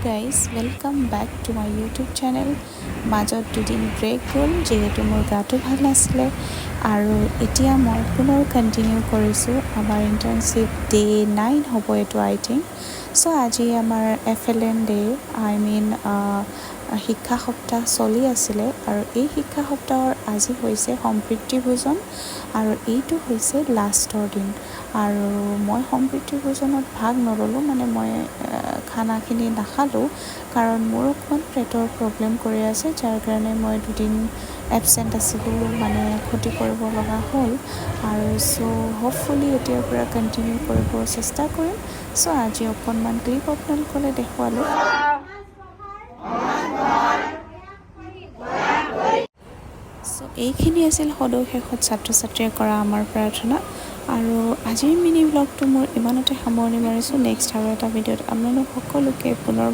Guys welcome back to my YouTube channel. মাজত দুদিন brake গ'ল যিহেতু মোৰ গাটো ভাল নাছিলে আৰু এতিয়া মই পুনৰ কণ্টিনিউ কৰিছোঁ। আমাৰ ইণ্টাৰ্ণশ্বিপ ডে 9 হ'ব এইটো আই থিংক। চ' আজি আমাৰ FLN ডে শিক্ষা সপ্তাহ চলি আছিলে আৰু এই শিক্ষা সপ্তাহৰ আজি হৈছে সম্প্ৰীতি ভোজন আৰু এইটো হৈছে লাষ্টৰ দিন। আৰু মই সম্প্ৰীতি ভোজনত ভাগ নল'লোঁ, মই খানাখিনি নাখালোঁ কাৰণ মোৰ অকণমান পেটৰ প্ৰব্লেম কৰি আছে, যাৰ কাৰণে মই দুদিন এবচেণ্ট আছিলোঁ, ক্ষতি কৰিব লগা হ'ল। আৰু চ' হ'পফুলি এতিয়াৰ পৰা কণ্টিনিউ কৰিব চেষ্টা কৰিম। চ' আজি অকণমান ক্লিপ আপোনালোকলৈ দেখুৱালোঁ। চ' এইখিনি আছিল সদৌ শেষত ছাত্ৰ ছাত্ৰীয়ে কৰা আমাৰ প্ৰাৰ্থনা। আৰু আজিৰ মিনি ব্লগটো মোৰ ইমানতে সামৰণি মাৰিছোঁ। নেক্সট আৰু এটা ভিডিঅ'ত আপোনালোক সকলোকে পুনৰ